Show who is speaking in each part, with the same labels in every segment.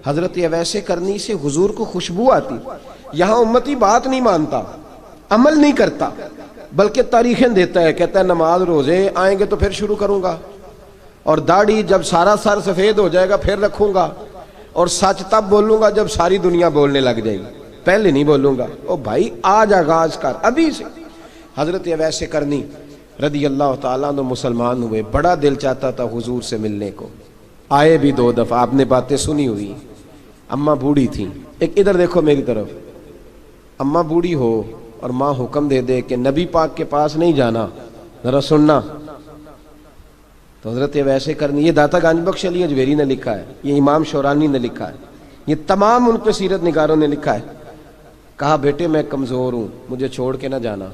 Speaker 1: حضرت اویس کرنی سے حضور کو خوشبو آتی. یہاں امتی بات نہیں مانتا، عمل نہیں کرتا، بلکہ تاریخیں دیتا ہے، کہتا ہے نماز روزے آئیں گے تو پھر شروع کروں گا، اور داڑھی جب سارا سر سفید ہو جائے گا پھر رکھوں گا، اور سچ تب بولوں گا جب ساری دنیا بولنے لگ جائے گی، پہلے نہیں بولوں گا. او بھائی آج آغاز کر ابھی سے. حضرت اویس کرنی رضی اللہ تعالیٰ عنہ مسلمان ہوئے، بڑا دل چاہتا تھا حضور سے ملنے کو. آئے بھی 2 دفعہ، آپ نے باتیں سنی ہوئی. اماں بوڑھی تھیں. ایک ادھر دیکھو میری طرف، اماں بوڑھی ہو اور ماں حکم دے دے کہ نبی پاک کے پاس نہیں جانا، ذرا سننا. تو حضرت اویس کرنی، یہ داتا گنج بخش علی اجویری نے لکھا ہے، یہ امام شورانی نے لکھا ہے، یہ تمام ان کے سیرت نگاروں نے لکھا ہے. کہا بیٹے میں کمزور ہوں، مجھے چھوڑ کے نہ جانا،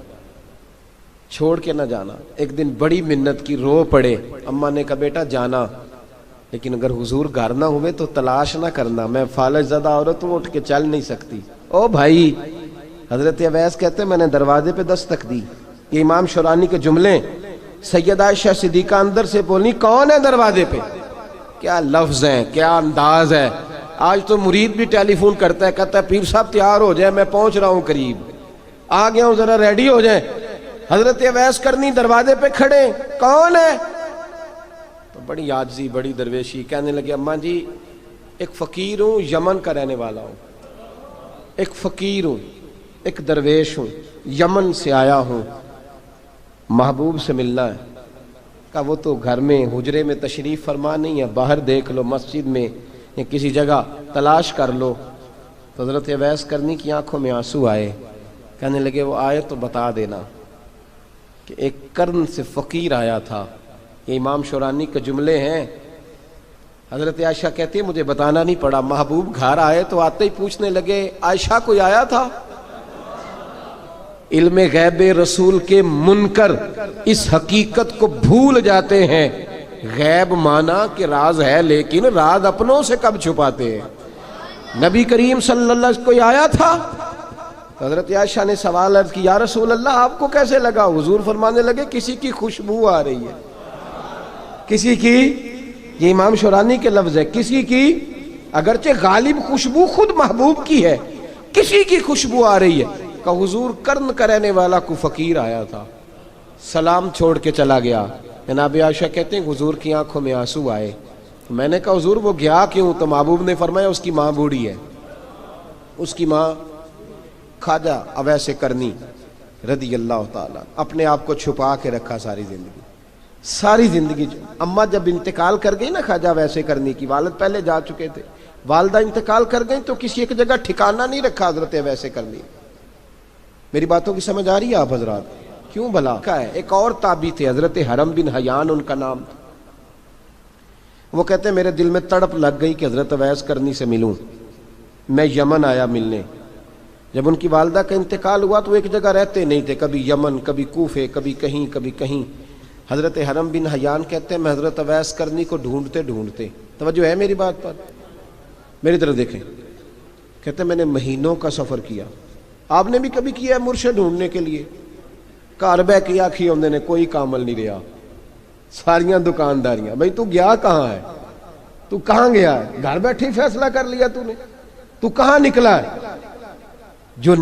Speaker 1: چھوڑ کے نہ جانا. ایک دن بڑی منت کی، رو پڑے. اماں نے کہا بیٹا جانا، لیکن اگر حضور گھر نہ ہوئے تو تلاش نہ کرنا، میں فالج زدہ عورت ہوں، اٹھ کے چل نہیں سکتی. او بھائی، حضرت اویس کہتے میں نے دروازے پہ دستک دی. یہ امام شورانی کے جملے. سیدہ عائشہ صدیقہ اندر سے بولنی کون ہے دروازے پہ؟ کیا لفظ ہیں، کیا انداز ہے. آج تو مرید بھی ٹیلی فون کرتا ہے، کہتا ہے پیر صاحب تیار ہو جائے، میں پہنچ رہا ہوں، قریب آ گیا ہوں، ذرا ریڈی ہو جائیں. حضرت اویس کرنی دروازے پہ کھڑے، کون ہے؟ تو بڑی عاجزی، بڑی درویشی، کہنے لگے اماں جی ایک فقیر ہوں، یمن کا رہنے والا ہوں، ایک فقیر ہوں، ایک درویش ہوں، یمن سے آیا ہوں، محبوب سے ملنا ہے. کہا وہ تو گھر میں حجرے میں تشریف فرما نہیں ہے، باہر دیکھ لو، مسجد میں یا کسی جگہ تلاش کر لو. تو حضرت اویس کرنی کی آنکھوں میں آنسو آئے. کہنے لگے وہ آئے تو بتا دینا کہ ایک قرن سے فقیر آیا تھا. یہ امام شورانی کے جملے ہیں. حضرت عائشہ کہتی ہے مجھے بتانا نہیں پڑا، محبوب گھر آئے تو آتے ہی پوچھنے لگے عائشہ کوئی آیا تھا؟ علم غیب رسول کے منکر اس حقیقت کو بھول جاتے ہیں. غیب مانا کہ راز ہے، لیکن راز اپنوں سے کب چھپاتے ہیں. نبی کریم صلی اللہ علیہ وسلم کوئی آیا تھا؟ حضرت عائشہ نے سوال عرض کی یا رسول اللہ آپ کو کیسے لگا؟ حضور فرمانے لگے کسی کی خوشبو آ رہی ہے. کسی کی، یہ امام شورانی کے لفظ ہے، کسی کی، اگرچہ غالب خوشبو خود محبوب کی ہے، کسی کی خوشبو آ رہی ہے. کہ حضور قرن کا رہنے والا کو فقیر آیا تھا، سلام چھوڑ کے چلا گیا. جناب عائشہ کہتے ہیں حضور کی آنکھوں میں آنسو آئے. میں نے کہا حضور وہ گیا کیوں؟ تو محبوب نے فرمایا اس کی ماں بوڑھی ہے. اس کی ماں خواجہ اویس کرنی رضی اللہ تعالیٰ، اپنے آپ کو چھپا کے رکھا ساری زندگی. ساری زندگی اماں جب انتقال کر گئی نا خواجہ اویس کرنی کی، والد پہلے جا چکے تھے، والدہ انتقال کر گئی تو کسی ایک جگہ ٹھکانہ نہیں رکھا حضرت اویس کرنی. میری باتوں کی سمجھ آ رہی ہے آپ حضرات؟ کیوں بھلا؟ ایک اور تابعی تھے حضرت حرم بن حیان ان کا نام تھا. وہ کہتے ہیں میرے دل میں تڑپ لگ گئی کہ حضرت اویس کرنی سے ملوں. میں یمن آیا ملنے. جب ان کی والدہ کا انتقال ہوا تو ایک جگہ رہتے نہیں تھے، کبھی یمن، کبھی کوفے، کبھی کہیں کبھی کہیں. حضرت حرم بن حیان کہتے ہیں میں حضرت اویس کرنی کو ڈھونڈتے ڈھونڈتے، توجہ ہے میری بات پر، میری طرف دیکھیں، کہتے ہیں میں نے مہینوں کا سفر کیا. آپ نے بھی کبھی کیا ہے مرشد ڈھونڈنے کے لیے؟ گھر بہ کے آکھی ہوندے نے کوئی کامل نہیں رہا، ساریاں دکانداریاں. بھئی تو گیا کہاں ہے؟ تو کہاں گیا ہے؟ گھر بیٹھے فیصلہ کر لیا تو نے؟ تو کہاں نکلا ہے؟ جو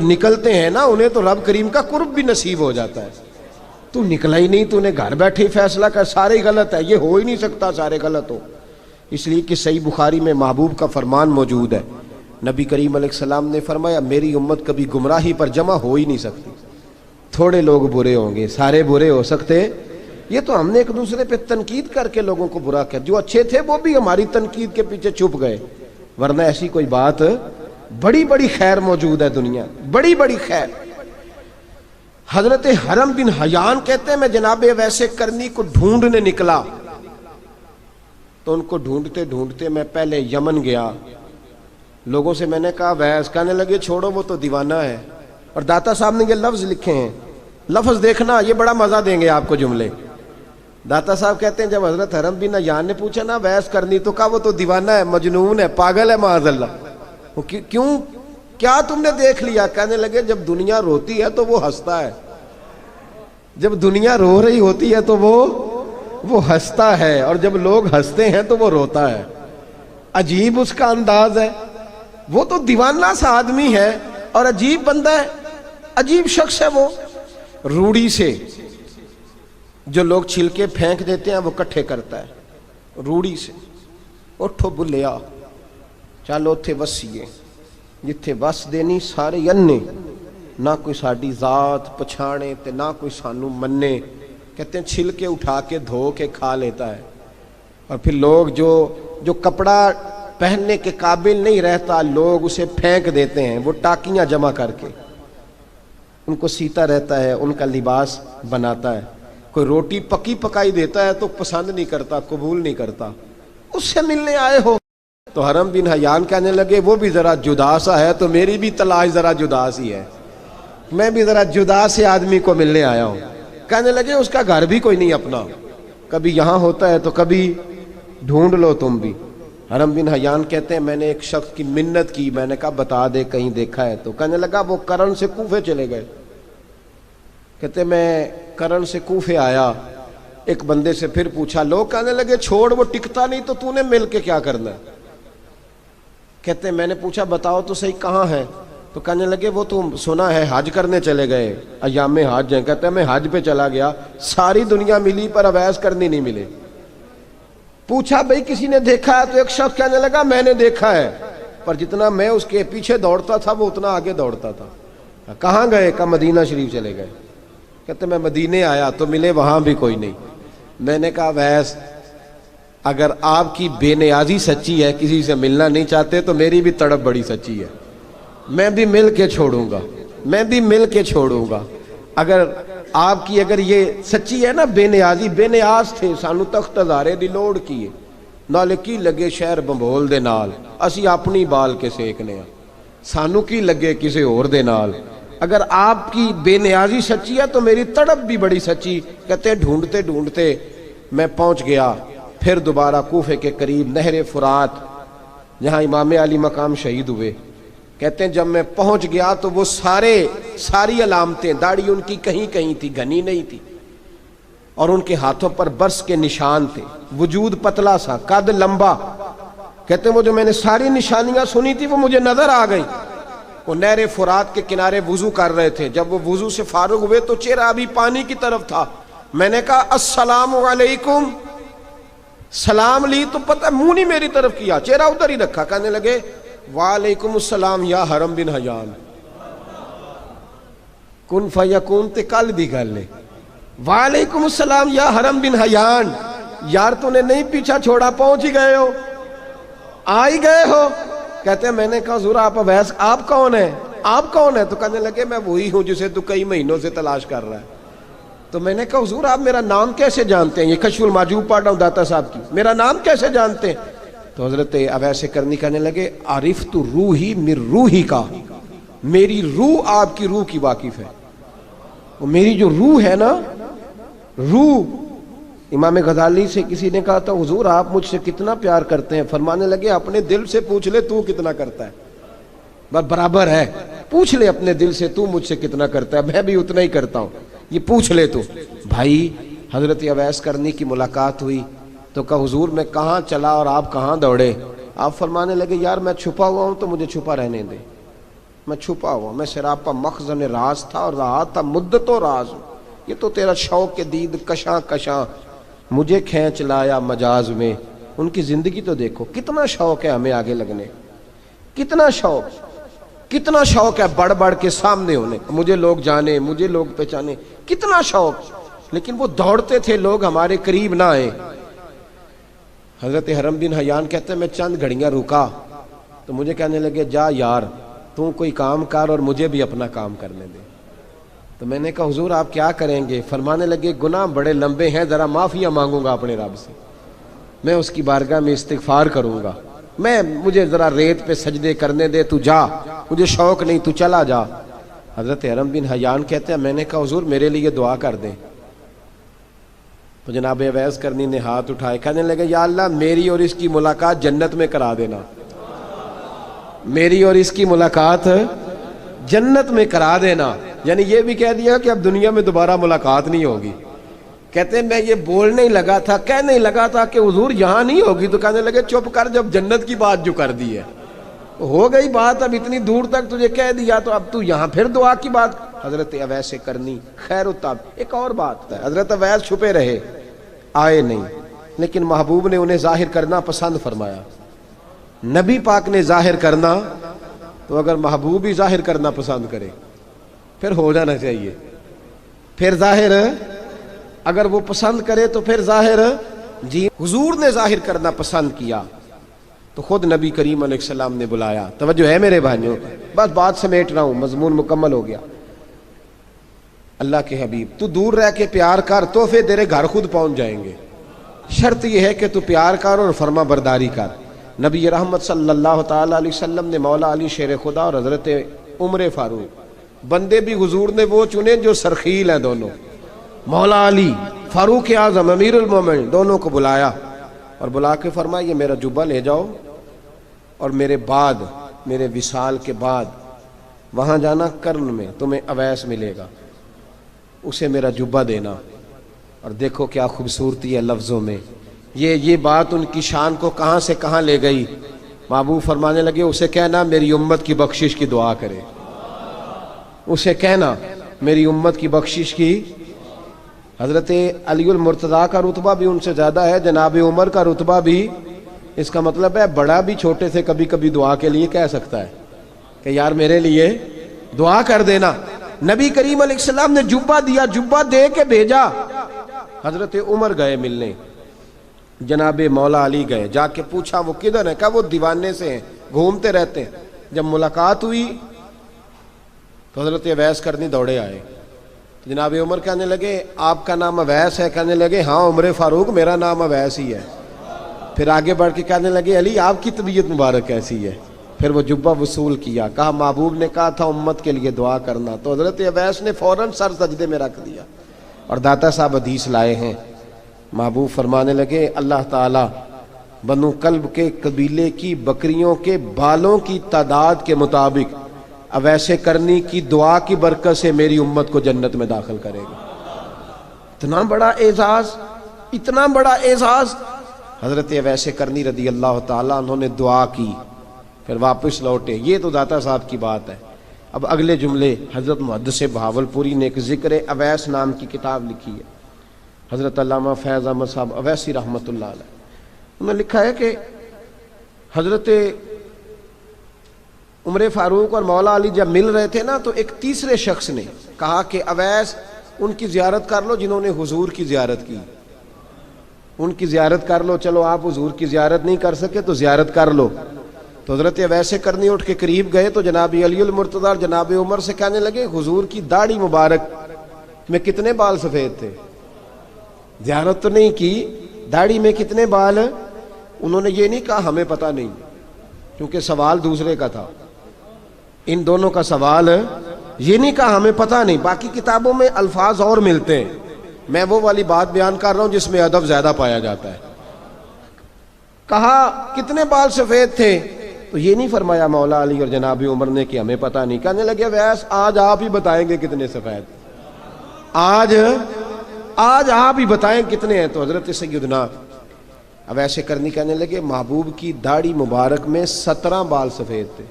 Speaker 1: نکلتے ہیں نا انہیں تو رب کریم کا قرب بھی نصیب ہو جاتا ہے. تو نکلا ہی نہیں، تو نے گھر بیٹھے فیصلہ کر، سارے غلط ہے. یہ ہو ہی نہیں سکتا سارے غلط ہو. اس لیے کہ صحیح بخاری میں محبوب کا فرمان موجود ہے. نبی کریم علیہ السلام نے فرمایا میری امت کبھی گمراہی پر جمع ہو ہی نہیں سکتی. تھوڑے لوگ برے ہوں گے، سارے برے ہو سکتے. یہ تو ہم نے ایک دوسرے پہ تنقید کر کے لوگوں کو برا کیا. جو اچھے تھے وہ بھی ہماری تنقید کے پیچھے چھپ گئے، ورنہ ایسی کوئی بات، بڑی بڑی خیر موجود ہے دنیا، بڑی بڑی خیر. حضرت حرم بن حیان کہتے ہیں میں جناب اویس کرنی کو ڈھونڈنے نکلا. تو ان کو ڈھونڈتے ڈھونڈتے میں پہلے یمن گیا. لوگوں سے میں نے کہا ویس، کہنے لگے چھوڑو وہ تو دیوانہ ہے. اور داتا صاحب نے یہ لفظ لکھے ہیں، لفظ دیکھنا یہ بڑا مزہ دیں گے آپ کو جملے. داتا صاحب کہتے ہیں جب حضرت حرم بن حیان نے پوچھا نا ویس کرنی، تو کہا وہ تو دیوانہ ہے، مجنون ہے، پاگل ہے معاذ اللہ. وہ کیوں، کیا تم نے دیکھ لیا؟ کہنے لگے جب دنیا روتی ہے تو وہ ہنستا ہے، جب دنیا رو رہی ہوتی ہے تو وہ ہنستا ہے، اور جب لوگ ہنستے ہیں تو وہ روتا ہے. عجیب اس کا انداز ہے، وہ تو دیوانہ سا آدمی ہے اور عجیب بندہ ہے، عجیب شخص ہے وہ. روڑی سے جو لوگ چھلکے پھینک دیتے ہیں وہ کٹھے کرتا ہے، روڑی سے. اٹھو بلیا چلو اتھے وسیے جتھے وس دینی سارے ینے، نہ کوئی ساڈی ذات پچھانے تے نہ کوئی سانو منے. کہتے ہیں چھلکے اٹھا کے دھو کے کھا لیتا ہے. اور پھر لوگ جو کپڑا پہننے کے قابل نہیں رہتا لوگ اسے پھینک دیتے ہیں، وہ ٹاکیاں جمع کر کے ان کو سیتا رہتا ہے، ان کا لباس بناتا ہے. کوئی روٹی پکی پکائی دیتا ہے تو پسند نہیں کرتا، قبول نہیں کرتا. اس سے ملنے آئے ہو؟ تو حرم بن حیان کہنے لگے وہ بھی ذرا جدا سا ہے تو میری بھی تلاش ذرا جدا سی ہے، میں بھی ذرا جدا سے آدمی کو ملنے آیا ہوں. کہنے لگے اس کا گھر بھی کوئی نہیں اپنا، کبھی یہاں ہوتا ہے تو کبھی ڈھونڈ لو تم بھی. حرم بن حیان کہتے ہیں میں نے ایک شخص کی منت کی، میں نے کہا بتا دے کہیں دیکھا ہے تو. کہنے لگا وہ کرن سے کوفے چلے گئے. کہتے میں کرن سے کوفے آیا، ایک بندے سے پھر پوچھا، لوگ کہنے لگے چھوڑ وہ ٹکتا نہیں تو تو نے مل کے کیا کرنا ہے. کہتے میں نے پوچھا بتاؤ تو صحیح کہاں ہے؟ تو کہنے لگے وہ تو سنا ہے حج کرنے چلے گئے، ایام حج ہیں. کہتے ہیں میں حج پہ چلا گیا، ساری دنیا ملی پر اویس کرنی نہیں ملے. پوچھا بھئی کسی نے دیکھا ہے؟ تو ایک شخص کہنے لگا میں نے دیکھا ہے، پر جتنا میں اس کے پیچھے دوڑتا تھا وہ اتنا آگے دوڑتا تھا. کہاں گئے؟ کہ مدینہ شریف چلے گئے. کہتے میں مدینے آیا تو ملے وہاں بھی کوئی نہیں. میں نے کہا ویس اگر آپ کی بے نیازی سچی ہے، کسی سے ملنا نہیں چاہتے، تو میری بھی تڑپ بڑی سچی ہے، میں بھی مل کے چھوڑوں گا، میں بھی مل کے چھوڑوں گا. اگر آپ کی اگر یہ سچی ہے نا بے نیازی، بے نیاز تھے سانو تخت ہزارے دی لوڑ کیے نالے کی لگے شہر بمبول دے نال، اسی اپنی بال کے سیکنے سانو کی لگے کسی اور دے نال. اگر آپ کی بے نیازی سچی ہے تو میری تڑپ بھی بڑی سچی. کہتے ڈھونڈتے ڈھونڈتے میں پہنچ گیا پھر دوبارہ کوفے کے قریب نہر فرات جہاں امام علی مقام شہید ہوئے. کہتے ہیں جب میں پہنچ گیا تو وہ ساری علامتیں، داڑھی ان کی کہیں کہیں تھی، گھنی نہیں تھی، اور ان کے ہاتھوں پر برس کے نشان تھے، وجود پتلا سا، قد لمبا. کہتے ہیں وہ جو میں نے ساری نشانیاں سنی تھی وہ مجھے نظر آ گئی. وہ نہر فرات کے کنارے وضو کر رہے تھے، جب وہ وضو سے فارغ ہوئے تو چہرہ ابھی پانی کی طرف تھا. میں نے کہا السلام علیکم، سلام لی تو پتہ منہ نہیں میری طرف کیا، چہرہ ادھر ہی رکھا. کہنے لگے وعلیکم السلام یا حرم بن حیان. کن فیکون تے کل دی گل ہے. وعلیکم السلام یا حرم بن حیان، یار تو نے نہیں پیچھا چھوڑا، پہنچ ہی گئے ہو، آ ہی گئے ہو. کہتے ہیں میں نے کہا حضور آپ اویس، آپ کون ہیں؟ آپ کون ہیں؟ تو کہنے لگے میں وہی ہوں جسے تو کئی مہینوں سے تلاش کر رہا ہے. تو میں نے کہا حضور آپ میرا نام کیسے جانتے ہیں؟ یہ کشف المحجوب پڑھ رہا ہوں داتا صاحب کی، میرا نام کیسے جانتے ہیں؟ تو حضرت اویس کرنی کہنے لگے عرفت روحی من روحی کا، میری روح آپ کی روح کی واقف ہے. وہ میری جو روح ہے نا، روح. امام غزالی سے کسی نے کہا تھا حضور آپ مجھ سے کتنا پیار کرتے ہیں؟ فرمانے لگے اپنے دل سے پوچھ لے تو کتنا کرتا ہے، برابر ہے. پوچھ لے اپنے دل سے تو مجھ سے کتنا کرتا ہے، میں بھی اتنا ہی کرتا ہوں، یہ پوچھ لے تو. بھائی حضرت اویس کرنی کی ملاقات ہوئی تو کہا حضور میں کہاں چلا اور آپ کہاں دوڑے؟ آپ فرمانے لگے یار میں چھپا ہوا ہوں تو مجھے چھپا رہنے دے، میں چھپا ہوا، میں سراپا مخزن راز تھا اور رہا تھا مدت و راز. یہ تو تیرا شوق کے دید کشاں کشاں مجھے کھینچ لایا مجاز میں. ان کی زندگی تو دیکھو کتنا شوق ہے ہمیں آگے لگنے، کتنا شوق ہے بڑھ بڑھ کے سامنے ہونے، مجھے لوگ جانے، مجھے لوگ پہچانے، کتنا شوق. لیکن وہ دوڑتے تھے لوگ ہمارے قریب نہ آئے. حضرت حرم بن حیان کہتے ہیں میں چند گھڑیاں رکا تو مجھے کہنے لگے جا یار تو کوئی کام کر اور مجھے بھی اپنا کام کرنے دے. تو میں نے کہا حضور آپ کیا کریں گے؟ فرمانے لگے گناہ بڑے لمبے ہیں، ذرا معافیاں مانگوں گا اپنے رب سے، میں اس کی بارگاہ میں استغفار کروں گا، مجھے ذرا ریت پہ سجدے کرنے دے، تو جا، مجھے شوق نہیں، تو چلا جا. حضرت حرم بن حیان کہتے ہیں میں نے کہا حضور میرے لیے دعا کر دیں. تو جناب اویس کرنی نے ہاتھ اٹھائے، کہنے لگے یا اللہ میری اور اس کی ملاقات جنت میں کرا دینا، میری اور اس کی ملاقات جنت میں کرا دینا. یعنی یہ بھی کہہ دیا کہ اب دنیا میں دوبارہ ملاقات نہیں ہوگی. کہتے ہیں میں یہ بولنے ہی لگا تھا، کہنے ہی لگا تھا کہ حضور یہاں نہیں ہوگی، تو کہنے لگے چپ کر، جب جنت کی بات جو کر دی ہے ہو گئی بات، اب اتنی دور تک تجھے کہہ دیا تو اب تو یہاں پھر دعا کی بات۔ حضرت اویس کرنی خیر التاب۔ ایک اور بات ہے، حضرت اویس چھپے رہے، آئے نہیں، لیکن محبوب نے انہیں ظاہر کرنا پسند فرمایا۔ نبی پاک نے ظاہر کرنا، تو اگر محبوب ہی ظاہر کرنا پسند کرے پھر ہو جانا چاہیے، پھر ظاہر اگر وہ پسند کرے تو پھر ظاہر جی حضور نے ظاہر کرنا پسند کیا تو خود نبی کریم علیہ السلام نے بلایا۔ توجہ ہے میرے بھائیوں، بس بات سمیٹ رہا ہوں، مضمون مکمل ہو گیا۔ اللہ کے حبیب تو دور رہ کے پیار کر، تحفے تیرے گھر خود پہنچ جائیں گے، شرط یہ ہے کہ تو پیار کر اور فرما برداری کر۔ نبی رحمت صلی اللہ تعالیٰ علیہ وسلم نے مولا علی شیر خدا اور حضرت عمر فاروق، بندے بھی حضور نے وہ چنے جو سرخیل ہیں دونوں، مولا علی فاروق اعظم امیر المومنین، دونوں کو بلایا اور بلا کے فرمایا یہ میرا جبہ لے جاؤ اور میرے بعد، میرے وصال کے بعد وہاں جانا کرن میں، تمہیں اویس ملے گا، اسے میرا جبہ دینا۔ اور دیکھو کیا خوبصورتی ہے لفظوں میں، یہ بات ان کی شان کو کہاں سے کہاں لے گئی۔ محبوب فرمانے لگے اسے کہنا میری امت کی بخشش کی دعا کرے، اسے کہنا میری امت کی بخشش کی۔ حضرت علی المرتضیٰ کا رتبہ بھی ان سے زیادہ ہے، جناب عمر کا رتبہ بھی، اس کا مطلب ہے بڑا بھی چھوٹے سے کبھی کبھی دعا کے لیے کہہ سکتا ہے کہ یار میرے لیے دعا کر دینا۔ نبی کریم علیہ السلام نے جبہ دیا، جبہ دے کے بھیجا۔ حضرت عمر گئے ملنے، جناب مولا علی گئے، جا کے پوچھا وہ کدھر ہیں، کہا وہ دیوانے سے ہیں، گھومتے رہتے ہیں۔ جب ملاقات ہوئی تو حضرت اویس کرنی دوڑے آئے، جناب عمر کہنے لگے آپ کا نام اویس ہے؟ کہنے لگے ہاں عمر فاروق میرا نام اویس ہی ہے۔ پھر آگے بڑھ کے کہنے لگے علی آپ کی طبیعت مبارک کیسی ہے؟ پھر وہ جبہ وصول کیا، کہا محبوب نے کہا تھا امت کے لیے دعا کرنا، تو حضرت اویس نے فوراً سر سجدے میں رکھ دیا۔ اور داتا صاحب حدیث لائے ہیں، محبوب فرمانے لگے اللہ تعالیٰ بنو کلب کے قبیلے کی بکریوں کے بالوں کی تعداد کے مطابق اویس کرنی کی دعا کی برکت سے میری امت کو جنت میں داخل کرے گا۔ اتنا بڑا اعزاز، اتنا بڑا اعزاز۔ حضرت اویس کرنی رضی اللہ تعالیٰ انہوں نے دعا کی، پھر واپس لوٹے۔ یہ تو داتا صاحب کی بات ہے۔ اب اگلے جملے حضرت محدث بہاولپوری نے ایک ذکر اویس نام کی کتاب لکھی ہے، حضرت علامہ فیض احمد صاحب اویسی رحمۃ اللہ علیہ، انہوں نے لکھا ہے کہ حضرت عمر فاروق اور مولا علی جب مل رہے تھے نا، تو ایک تیسرے شخص نے کہا کہ اویس ان کی زیارت کر لو جنہوں نے حضور کی زیارت کی، ان کی زیارت کر لو، چلو آپ حضور کی زیارت نہیں کر سکے تو زیارت کر لو۔ تو حضرت اویس کرنی اٹھ کے قریب گئے تو جناب علی المرتضیٰ اور جناب عمر سے کہنے لگے حضور کی داڑھی مبارک میں کتنے بال سفید تھے؟ زیارت تو نہیں کی، داڑھی میں کتنے بال؟ انہوں نے یہ نہیں کہا ہمیں پتہ نہیں، کیونکہ سوال دوسرے کا تھا، ان دونوں کا سوال یہ نہیں کہا ہمیں پتہ نہیں۔ باقی کتابوں میں الفاظ اور ملتے ہیں، میں وہ والی بات بیان کر رہا ہوں جس میں ادب زیادہ پایا جاتا ہے۔ کہا کتنے بال سفید تھے؟ تو یہ نہیں فرمایا مولا علی اور جناب عمر نے کہ ہمیں پتہ نہیں، کہنے لگے ویس آج آپ ہی بتائیں گے کتنے سفید، آج آپ ہی بتائیں کتنے ہیں۔ تو حضرت سیدنا اویس کرنی کہنے لگے محبوب کی داڑھی مبارک میں 17 بال سفید تھے،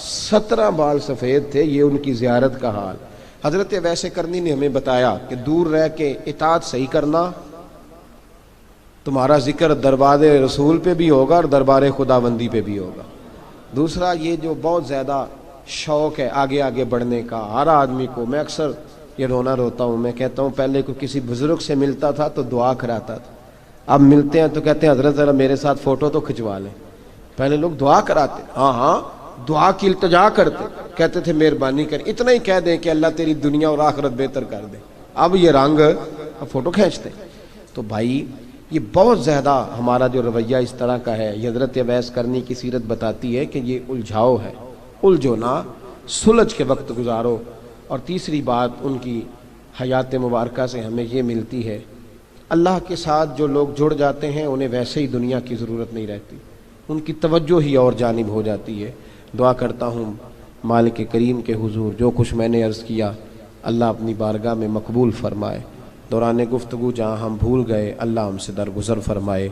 Speaker 1: 17 بال سفید تھے، یہ ان کی زیارت کا حال۔ حضرت اویس کرنی نے ہمیں بتایا کہ دور رہ کے اطاعت صحیح کرنا، تمہارا ذکر دربار رسول پہ بھی ہوگا اور دربار خداوندی پہ بھی ہوگا۔ دوسرا یہ جو بہت زیادہ شوق ہے آگے آگے بڑھنے کا ہر آدمی کو، میں اکثر یہ روتا ہوں، میں کہتا ہوں پہلے کوئی کسی بزرگ سے ملتا تھا تو دعا کراتا تھا، اب ملتے ہیں تو کہتے ہیں حضرت ذرا میرے ساتھ فوٹو تو کھنچوا لیں۔ پہلے لوگ دعا کراتے، ہاں دعا کی التجا کرتے، کہتے تھے مہربانی کر، اتنا ہی کہہ دیں کہ اللہ تیری دنیا اور آخرت بہتر کر دے، اب یہ رنگ اب فوٹو کھینچتے۔ تو بھائی یہ بہت زیادہ ہمارا جو رویہ اس طرح کا ہے، یہ حضرت اویس کرنی کی سیرت بتاتی ہے کہ یہ الجھاؤ ہے، الجھو نہ، سلجھ کے وقت گزارو۔ اور تیسری بات ان کی حیات مبارکہ سے ہمیں یہ ملتی ہے، اللہ کے ساتھ جو لوگ جڑ جاتے ہیں انہیں ویسے ہی دنیا کی ضرورت نہیں رہتی، ان کی توجہ ہی اور جانب ہو جاتی ہے۔ دعا کرتا ہوں مالک کریم کے حضور جو کچھ میں نے عرض کیا اللہ اپنی بارگاہ میں مقبول فرمائے، دوران گفتگو جہاں ہم بھول گئے اللہ ہم سے درگزر فرمائے۔